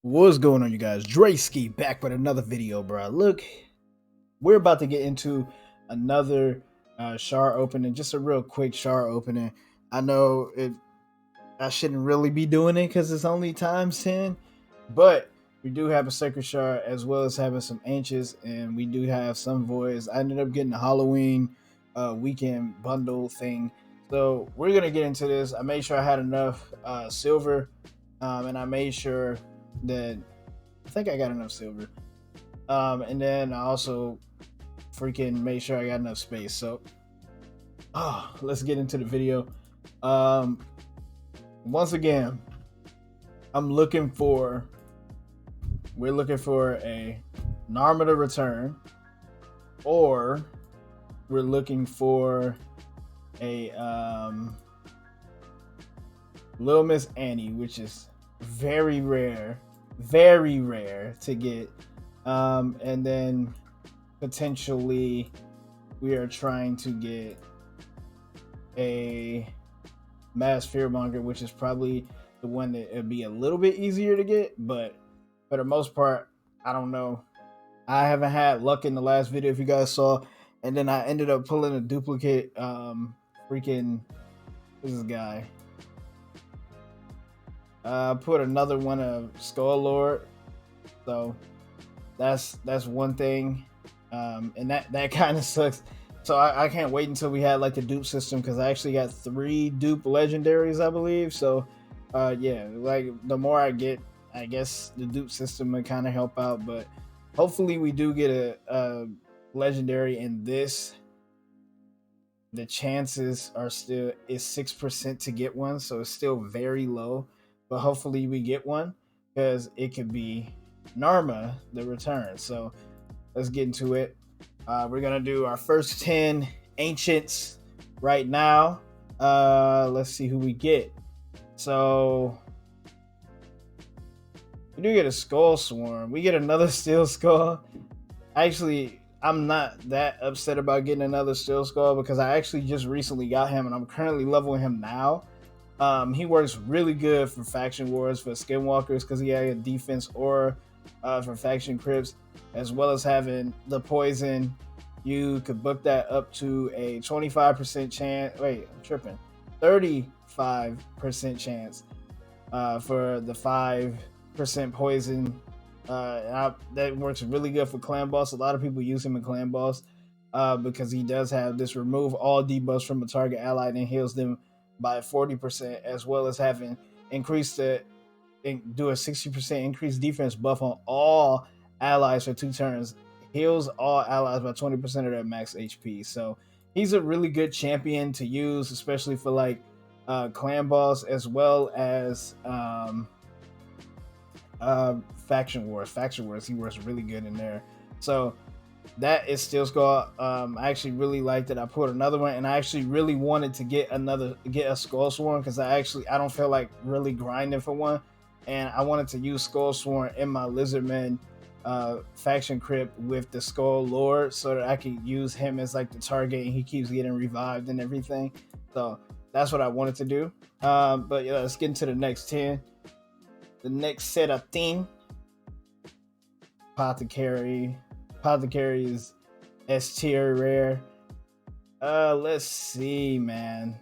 What's going on, you guys? Drayski back with another video, bro. Look, we're about to get into another shard opening, just a real quick shard opening. I know I shouldn't really be doing it because it's only times 10, but we do have a sacred shard as well as having some ancients, and we do have some voids. I ended up getting a Halloween weekend bundle thing, so we're gonna get into this. I made sure I had enough silver, and I made sure that I think I got enough silver. And then I also freaking made sure I got enough space. So, let's get into the video. Um, Once again, I'm looking for. We're looking for a Narmada return, or we're looking for a Little Miss Annie, which is very rare to get. And then potentially we are trying to get a Mass Fearmonger, which is probably the one that would be a little bit easier to get, but for the most part, I don't know. I haven't had luck in the last video if you guys saw, and then I ended up pulling a duplicate freaking this guy. Put another one of Skull Lord. So that's one thing. And that kind of sucks. So I can't wait until we had like the dupe system, because I actually got 3 dupe legendaries, I believe. So yeah, like the more I get, I guess the dupe system would kind of help out. But hopefully we do get a legendary in this. The chances are still is 6% to get one, so it's still very low. But hopefully we get one, because it could be Narma the return. So let's get into it. We're gonna do our first 10 ancients right now. Let's see who we get. So we do get a skull swarm. We get another steel skull. Actually, I'm not that upset about getting another steel skull, because I actually just recently got him and I'm currently leveling him now. He works really good for faction wars for skinwalkers, because he had a defense aura for faction crypts, as well as having the poison. You could book that up to a 25% chance. Wait, I'm tripping. 35% chance for the 5% poison. That works really good for clan boss. A lot of people use him in clan boss because he does have this remove all debuffs from a target ally and heals them by 40%, as well as having increased the do a 60% increased defense buff on all allies for 2 turns. Heals all allies by 20% of their max HP. So he's a really good champion to use, especially for like clan boss, as well as faction wars. Faction wars, he works really good in there. So that is Steel Skull. I actually really liked it. I put another one, and I actually really wanted to get a Skull Swarm, because I don't feel like really grinding for one, and I wanted to use Skull Swarm in my Lizardman faction crypt with the Skull Lord, so that I could use him as like the target, and he keeps getting revived and everything. So that's what I wanted to do. But yeah, let's get into the next 10. The next set of thing, Apothecary. Apothecary is S tier rare. Let's see, man.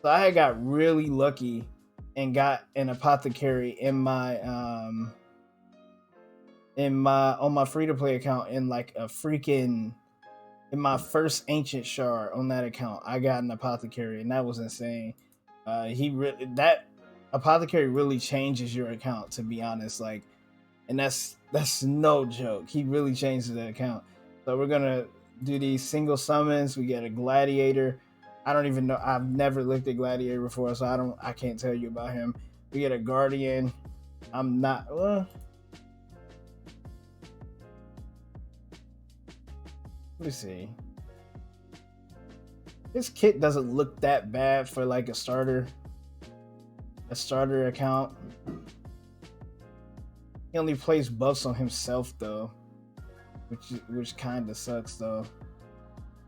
So I got really lucky and got an Apothecary in my on my free to play account, in like a freaking in my first ancient shard on that account. I got an Apothecary, and that was insane. That Apothecary really changes your account, to be honest. Like, and that's no joke. He really changes the account. So we're gonna do these single summons. We get a gladiator. I don't even know. I've never looked at gladiator before, so I can't tell you about him. We get a guardian. I'm not. Let me see. This kit doesn't look that bad for like a starter account. He only plays buffs on himself though, which kind of sucks though.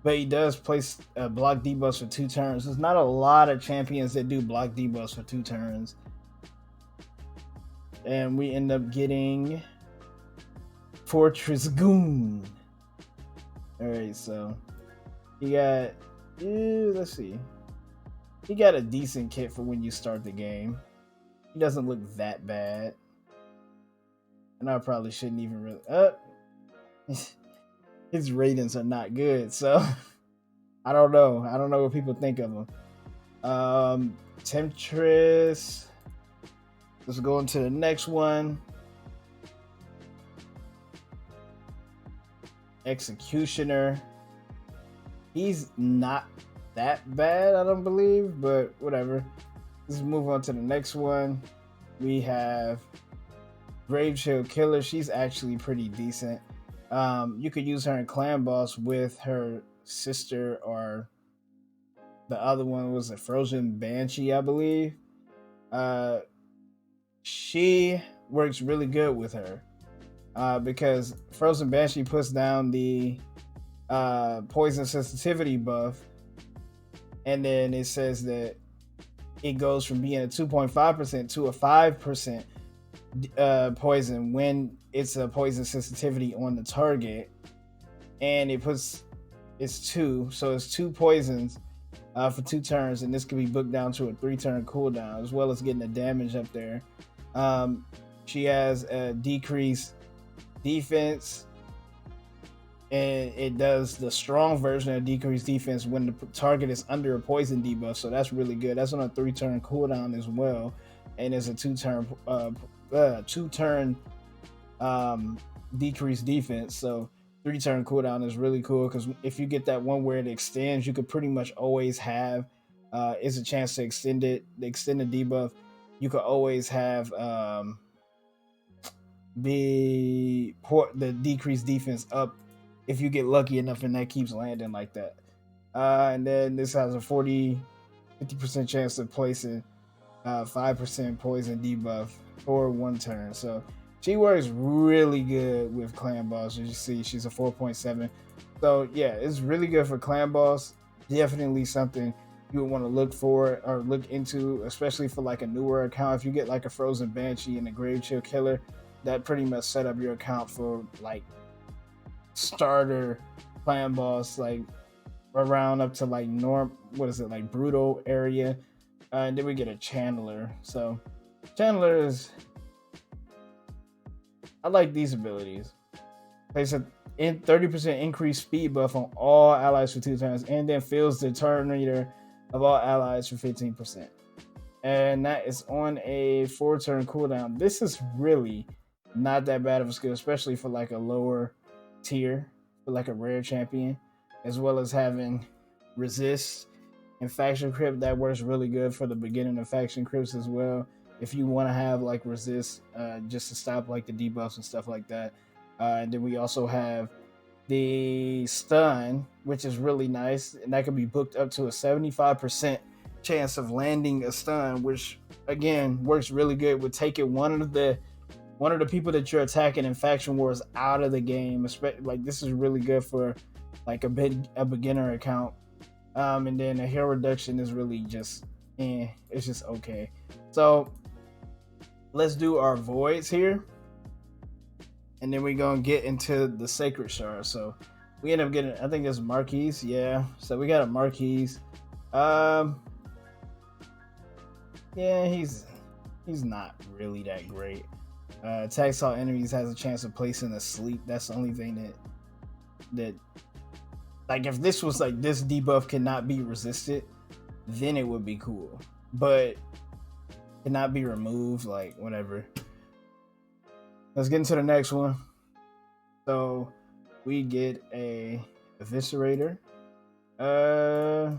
But he does place block debuffs for 2 turns. There's not a lot of champions that do block debuffs for 2 turns. And we end up getting Fortress Goon. All right, so he got, let's see, he got a decent kit for when you start the game. He doesn't look that bad, and I probably shouldn't even really. His ratings are not good, so I don't know. I don't know what people think of him. Temptress. Let's go into the next one. Executioner. He's not that bad, I don't believe, but whatever. Let's move on to the next one. We have Grave Chill Killer. She's actually pretty decent. You could use her in Clan Boss with her sister, or the other one was a Frozen Banshee, I believe. She works really good with her because Frozen Banshee puts down the poison sensitivity buff, and then it says that it goes from being a 2.5% to a 5% poison when it's a poison sensitivity on the target, and it's 2, so it's 2 poisons for 2 turns, and this can be booked down to a 3-turn cooldown, as well as getting the damage up there. She has a decreased defense, and it does the strong version of decreased defense when the target is under a poison debuff, so that's really good. That's on a 3-turn cooldown as well, and it's a 2-turn decreased defense, so 3-turn cooldown is really cool, because if you get that one where it extends, you could pretty much always have it's a chance to extend the debuff. You could always have the decreased defense up if you get lucky enough and that keeps landing like that. And then this has a 50% chance of placing 5% poison debuff for 1 turn. So she works really good with Clan Boss. As you see, she's a 4.7. So yeah, it's really good for Clan Boss. Definitely something you would want to look for or look into, especially for like a newer account. If you get like a Frozen Banshee and a Grave Chill Killer, that pretty much set up your account for like starter Clan Boss, like around up to like like brutal area. And then we get a Channeler. So Channeler is, I like these abilities. Place a 30% increased speed buff on all allies for 2 turns, and then fills the turn meter of all allies for 15%. And that is on a 4-turn cooldown. This is really not that bad of a skill, especially for like a lower tier, for like a rare champion, as well as having resist and faction crypt. That works really good for the beginning of faction crypts as well, if you want to have like resist just to stop like the debuffs and stuff like that. And then we also have the stun, which is really nice, and that can be booked up to a 75% chance of landing a stun, which again works really good with taking one of the people that you're attacking in faction wars out of the game. Like this is really good for like a beginner account. And then a hair reduction is really just it's just okay. So let's do our voids here, and then we're gonna get into the sacred shard. So we end up getting, I think it's Marquise. Yeah, so we got a Marquise. Yeah, he's not really that great. Attacks all enemies, has a chance of placing a sleep. That's the only thing that like, if this was like this debuff cannot be resisted, then it would be cool, but cannot be removed, like whatever. Let's get into the next one. So we get a Eviscerator. I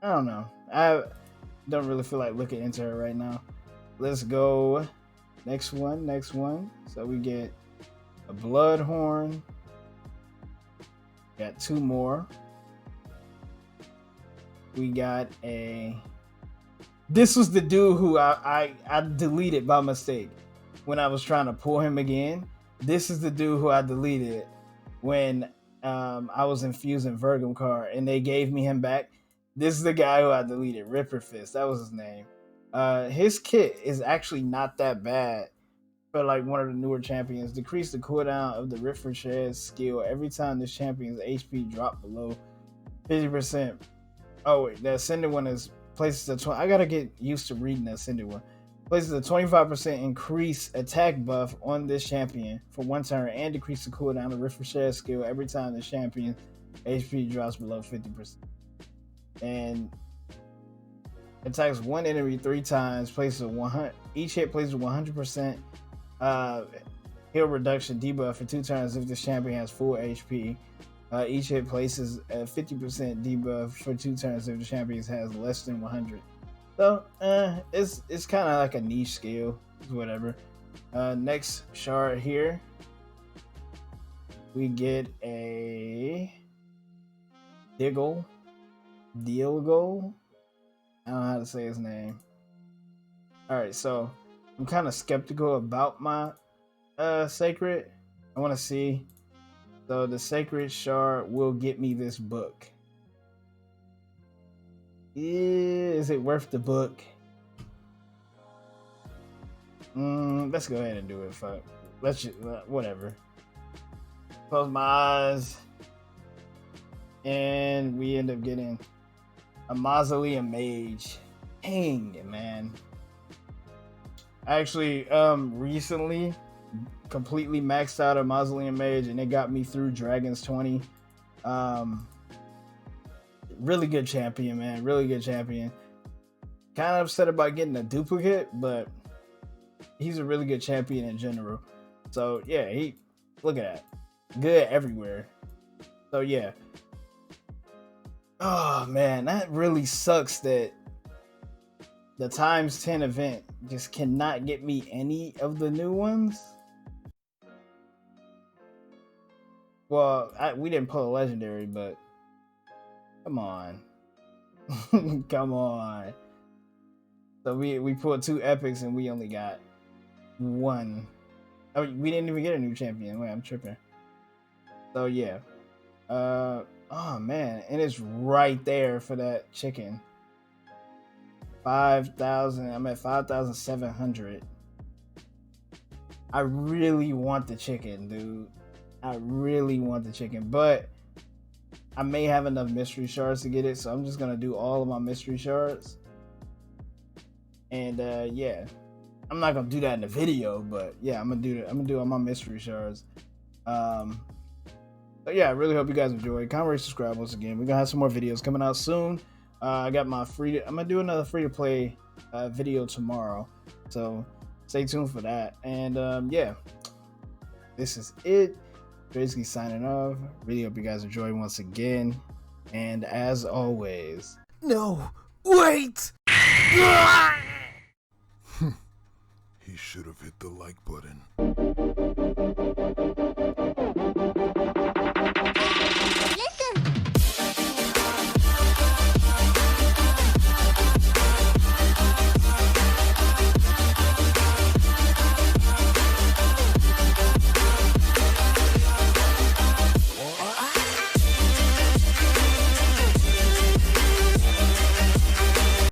don't know. I don't really feel like looking into her right now. Let's go next one. So we get a Bloodhorn. Got 2 more. We got a, this was the dude who I deleted by mistake when I was trying to pull him again. This is the dude who I deleted when I was infusing Virgum card, and they gave me him back. This is the guy who I deleted, Ripper Fist. That was his name. His kit is actually not that bad. for like one of the newer champions. Decrease the cooldown of the Refresh skill every time this champion's HP drop below 50%. Oh wait, the Ascended one is places a 20. I gotta get used to reading the Ascended one. Places a 25% increase attack buff on this champion for one turn and decrease the cooldown of Refresh skill every time the champion HP drops below 50%. And attacks one enemy 3 times, places a 100. Each hit places 100% heal reduction debuff for 2 turns if the champion has full HP. Each hit places a 50% debuff for 2 turns if the champion has less than 100. So it's kind of like a niche skill, whatever. Next shard here, we get a Diggle. I don't know how to say his name. Alright, so I'm kind of skeptical about my Sacred. I want to see. So the Sacred Shard will get me this book. Is it worth the book? Let's go ahead and do it. Fuck. Let's just, whatever. Close my eyes. And we end up getting a Mausoleum Mage. Dang it, man. I actually recently completely maxed out a Mausoleum Mage and it got me through Dragons 20. Really good champion, man. Really good champion. Kind of upset about getting a duplicate, but he's a really good champion in general. So yeah, look at that. Good everywhere. So yeah. Oh man, that really sucks that the times 10 event just cannot get me any of the new ones. Well, we didn't pull a legendary, but come on. Come on. So we pulled 2 epics and we only got 1. I mean, we didn't even get a new champion. Wait, I'm tripping. So yeah. Oh man, and it's right there for that chicken. 5,000. I'm at 5,700. I really want the chicken, dude. I really want the chicken, but I may have enough mystery shards to get it, so I'm just gonna do all of my mystery shards. And yeah, I'm not gonna do that in the video, but yeah, I'm gonna do all my mystery shards. But yeah, I really hope you guys enjoyed. Comment, rate, subscribe once again. We're gonna have some more videos coming out soon. I got my I'm gonna do another free to play video tomorrow, so stay tuned for that. And yeah, this is it. Basically signing off. Really hope you guys enjoy once again. And as always, no, wait! He should have hit the like button.